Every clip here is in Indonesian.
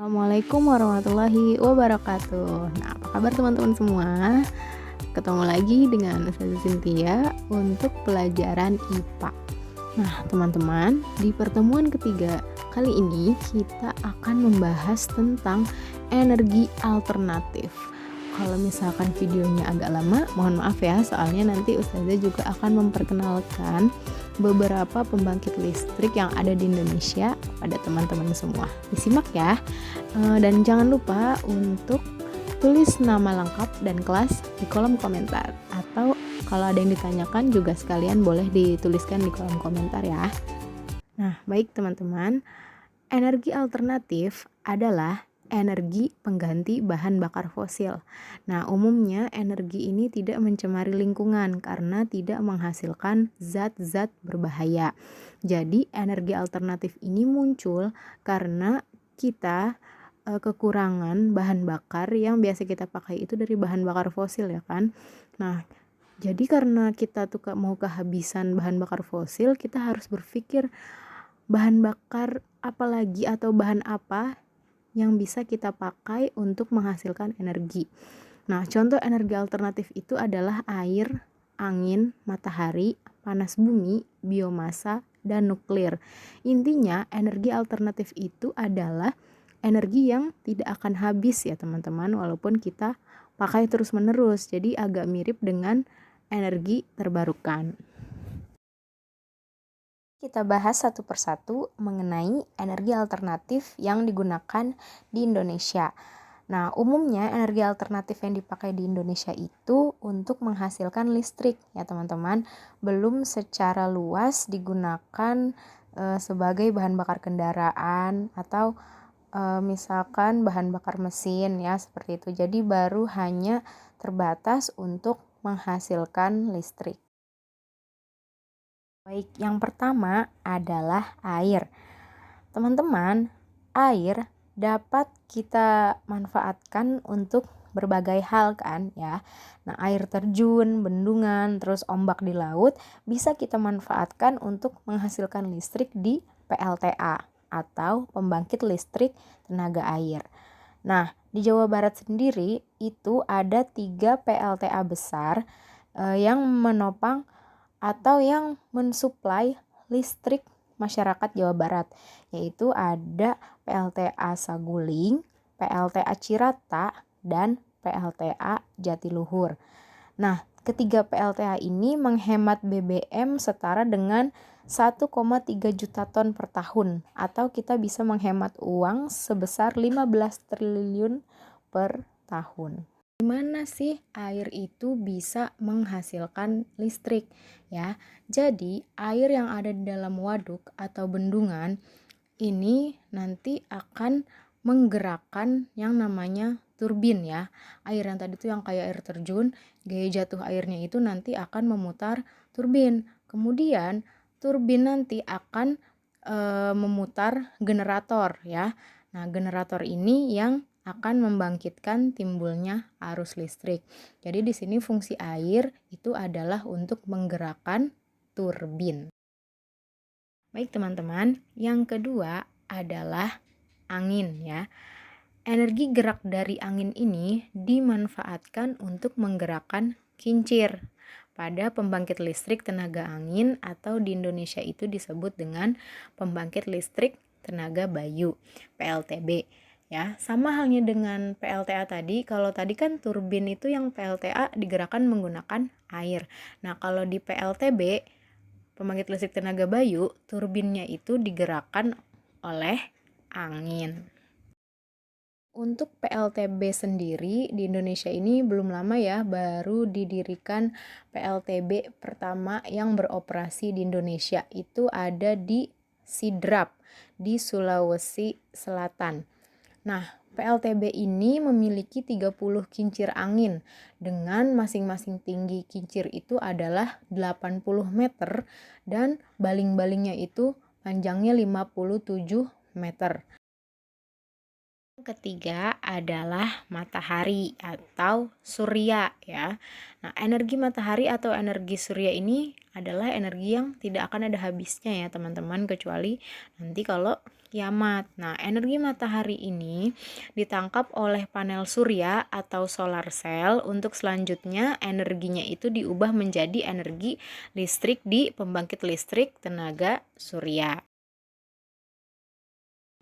Assalamualaikum warahmatullahi wabarakatuh. Nah, apa kabar teman-teman semua? Ketemu lagi dengan Ustazah Cynthia untuk pelajaran IPA. Nah, teman-teman, di pertemuan ketiga kali ini kita akan membahas tentang energi alternatif. Kalau misalkan videonya agak lama, mohon maaf ya, soalnya nanti Ustazah juga akan memperkenalkan beberapa pembangkit listrik yang ada di Indonesia pada teman-teman semua. Disimak ya. Dan jangan lupa untuk tulis nama lengkap dan kelas di kolom komentar, atau kalau ada yang ditanyakan juga sekalian boleh dituliskan di kolom komentar ya. Nah, baik teman-teman, energi alternatif adalah energi pengganti bahan bakar fosil. Nah, umumnya energi ini tidak mencemari lingkungan karena tidak menghasilkan zat-zat berbahaya. Jadi, energi alternatif ini muncul karena kita kekurangan bahan bakar yang biasa kita pakai itu dari bahan bakar fosil ya kan. Nah, jadi karena kita tuh mau kehabisan bahan bakar fosil, kita harus berpikir bahan bakar apa lagi atau bahan apa yang bisa kita pakai untuk menghasilkan energi. Nah, contoh energi alternatif itu adalah air, angin, matahari, panas bumi, biomasa, dan nuklir. Intinya, energi alternatif itu adalah energi yang tidak akan habis ya teman-teman, walaupun kita pakai terus-menerus. Jadi agak mirip dengan energi terbarukan. Kita bahas satu persatu mengenai energi alternatif yang digunakan di Indonesia. Nah, umumnya energi alternatif yang dipakai di Indonesia itu untuk menghasilkan listrik ya teman-teman, belum secara luas digunakan sebagai bahan bakar kendaraan atau misalkan bahan bakar mesin ya, seperti itu. Jadi baru hanya terbatas untuk menghasilkan listrik. Baik, yang pertama adalah air. Teman-teman, air dapat kita manfaatkan untuk berbagai hal kan ya. Nah, air terjun, bendungan, terus ombak di laut bisa kita manfaatkan untuk menghasilkan listrik di PLTA atau pembangkit listrik tenaga air. Nah, di Jawa Barat sendiri itu ada 3 PLTA besar yang menopang atau yang mensuplai listrik masyarakat Jawa Barat, yaitu ada PLTA Saguling, PLTA Cirata, dan PLTA Jatiluhur. Nah, ketiga PLTA ini menghemat BBM setara dengan 1,3 juta ton per tahun, atau kita bisa menghemat uang sebesar 15 triliun per tahun. Gimana sih air itu bisa menghasilkan listrik ya? Jadi air yang ada di dalam waduk atau bendungan ini nanti akan menggerakkan yang namanya turbin ya. Air yang tadi tuh yang kayak air terjun, gaya jatuh airnya itu nanti akan memutar turbin. Kemudian turbin nanti akan memutar generator ya. Nah, generator ini yang akan membangkitkan timbulnya arus listrik. Jadi di sini fungsi air itu adalah untuk menggerakkan turbin. Baik teman-teman, yang kedua adalah angin ya. Energi gerak dari angin ini dimanfaatkan untuk menggerakkan kincir pada pembangkit listrik tenaga angin, atau di Indonesia itu disebut dengan pembangkit listrik tenaga bayu, PLTB. Ya, sama halnya dengan PLTA tadi. Kalau tadi kan turbin itu yang PLTA digerakkan menggunakan air. Nah, kalau di PLTB, pembangkit listrik tenaga bayu, turbinnya itu digerakkan oleh angin. Untuk PLTB sendiri di Indonesia ini belum lama ya, baru didirikan PLTB pertama yang beroperasi di Indonesia. Itu ada di Sidrap di Sulawesi Selatan. Nah, PLTB ini memiliki 30 kincir angin dengan masing-masing tinggi kincir itu adalah 80 meter dan baling-balingnya itu panjangnya 57 meter. Yang ketiga adalah matahari atau surya ya. Nah, energi matahari atau energi surya ini adalah energi yang tidak akan ada habisnya ya teman-teman, kecuali nanti kalau kiamat. Nah, energi matahari ini ditangkap oleh panel surya atau solar cell untuk selanjutnya energinya itu diubah menjadi energi listrik di pembangkit listrik tenaga surya.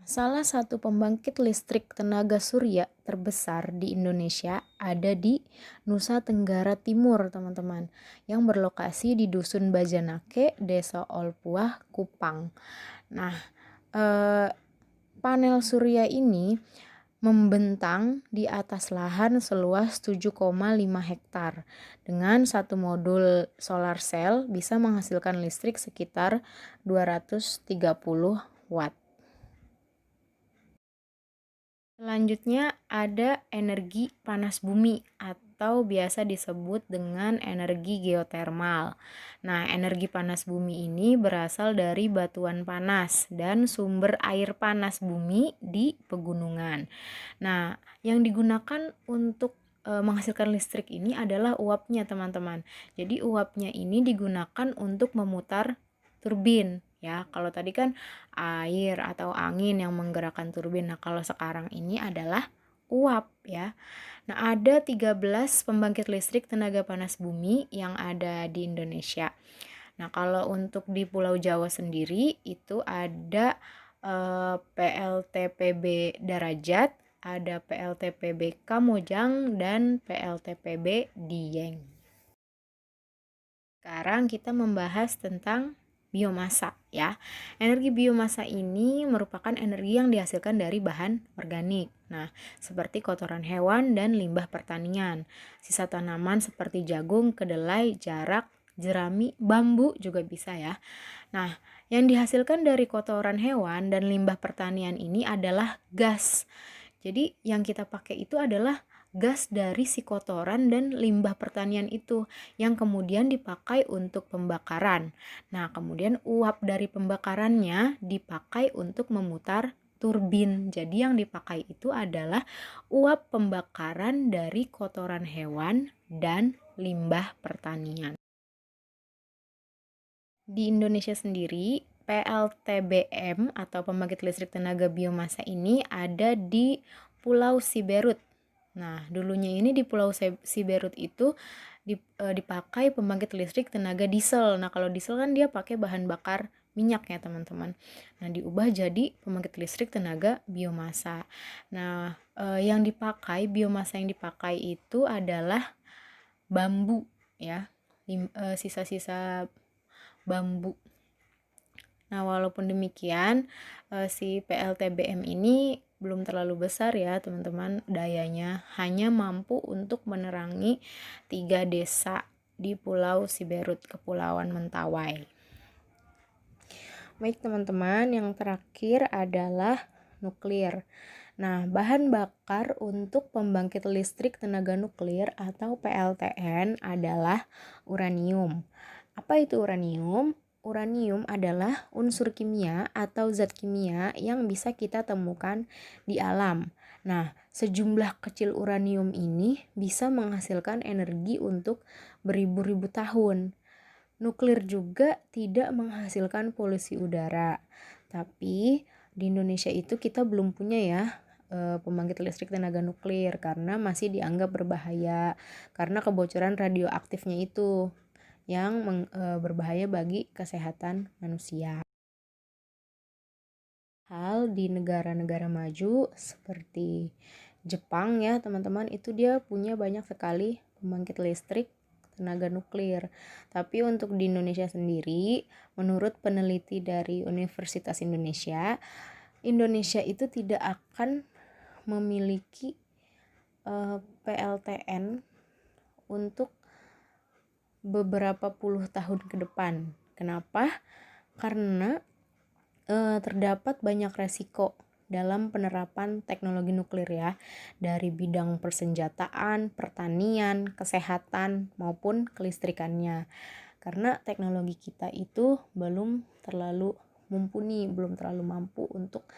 Salah satu pembangkit listrik tenaga surya terbesar di Indonesia ada di Nusa Tenggara Timur, teman-teman, yang berlokasi di Dusun Bajanake, Desa Olpuah, Kupang. Nah, panel surya ini membentang di atas lahan seluas 7,5 hektar. Dengan satu modul solar cell bisa menghasilkan listrik sekitar 230 watt. Selanjutnya ada energi panas bumi atau biasa disebut dengan energi geotermal. Nah, energi panas bumi ini berasal dari batuan panas dan sumber air panas bumi di pegunungan. Nah, yang digunakan untuk menghasilkan listrik ini adalah uapnya, teman-teman. Jadi uapnya ini digunakan untuk memutar turbin. Ya, kalau tadi kan air atau angin yang menggerakkan turbin. Nah, kalau sekarang ini adalah uap ya. Nah, ada 13 pembangkit listrik tenaga panas bumi yang ada di Indonesia. Nah, kalau untuk di Pulau Jawa sendiri itu ada PLTPB Darajat, ada PLTPB Kamojang, dan PLTPB Dieng. Sekarang kita membahas tentang biomasa ya. Energi biomasa ini merupakan energi yang dihasilkan dari bahan organik. Nah, seperti kotoran hewan dan limbah pertanian. Sisa tanaman seperti jagung, kedelai, jarak, jerami, bambu juga bisa ya. Nah, yang dihasilkan dari kotoran hewan dan limbah pertanian ini adalah gas. Jadi yang kita pakai itu adalah gas dari si kotoran dan limbah pertanian itu yang kemudian dipakai untuk pembakaran. Nah, kemudian uap dari pembakarannya dipakai untuk memutar turbin. Jadi yang dipakai itu adalah uap pembakaran dari kotoran hewan dan limbah pertanian. Di Indonesia sendiri, PLTBM atau pembangkit listrik tenaga biomasa ini ada di Pulau Siberut. Nah, dulunya ini di Pulau Siberut itu dipakai pembangkit listrik tenaga diesel. Nah, kalau diesel kan dia pakai bahan bakar minyak ya, teman-teman. Nah, diubah jadi pembangkit listrik tenaga biomasa. Nah, biomasa yang dipakai itu adalah bambu ya. Sisa-sisa bambu. Nah, walaupun demikian, si PLTBM ini belum terlalu besar ya, teman-teman. Dayanya hanya mampu untuk menerangi 3 desa di Pulau Siberut, Kepulauan Mentawai. Baik, teman-teman, yang terakhir adalah nuklir. Nah, bahan bakar untuk pembangkit listrik tenaga nuklir atau PLTN adalah uranium. Apa itu uranium? Uranium adalah unsur kimia atau zat kimia yang bisa kita temukan di alam. Nah, sejumlah kecil uranium ini bisa menghasilkan energi untuk beribu-ribu tahun. Nuklir juga tidak menghasilkan polusi udara. Tapi di Indonesia itu kita belum punya ya pembangkit listrik tenaga nuklir karena masih dianggap berbahaya karena kebocoran radioaktifnya itu yang berbahaya bagi kesehatan manusia. Hal di negara-negara maju seperti Jepang ya, teman-teman, itu dia punya banyak sekali pembangkit listrik tenaga nuklir. Tapi untuk di Indonesia sendiri, menurut peneliti dari Universitas Indonesia, Indonesia itu tidak akan memiliki PLTN untuk beberapa puluh tahun ke depan. Kenapa? Karena terdapat banyak resiko dalam penerapan teknologi nuklir ya, dari bidang persenjataan, pertanian, kesehatan, maupun kelistrikannya. Karena teknologi kita itu belum terlalu mumpuni, belum terlalu mampu untuk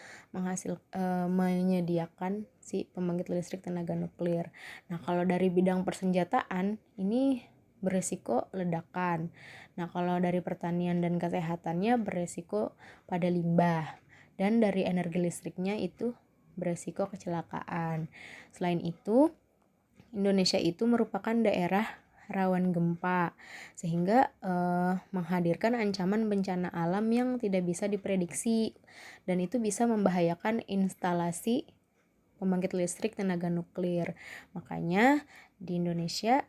menyediakan si pembangkit listrik tenaga nuklir. Nah, kalau dari bidang persenjataan ini beresiko ledakan. Nah, kalau dari pertanian dan kesehatannya beresiko pada limbah. dan dari energi listriknya itu beresiko kecelakaan. Selain itu, Indonesia itu merupakan daerah rawan gempa, sehingga menghadirkan ancaman bencana alam yang tidak bisa diprediksi, dan itu bisa membahayakan instalasi pembangkit listrik tenaga nuklir. Makanya di Indonesia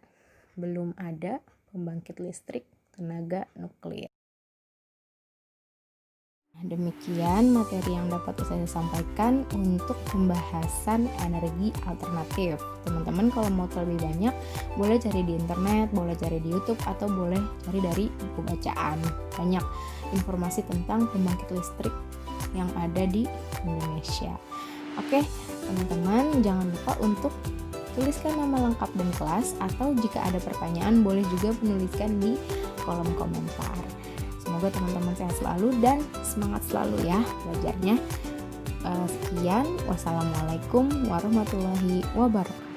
belum ada pembangkit listrik tenaga nuklir. Demikian materi yang dapat saya sampaikan untuk pembahasan energi alternatif. Teman-teman kalau mau terlebih banyak, boleh cari di internet, boleh cari di YouTube, atau boleh cari dari buku bacaan. Banyak informasi tentang pembangkit listrik yang ada di Indonesia. Oke, teman-teman jangan lupa untuk tuliskan nama lengkap dan kelas, atau jika ada pertanyaan boleh juga menuliskan di kolom komentar. Semoga teman-teman sehat selalu dan semangat selalu ya belajarnya. Sekian, wassalamualaikum warahmatullahi wabarakatuh.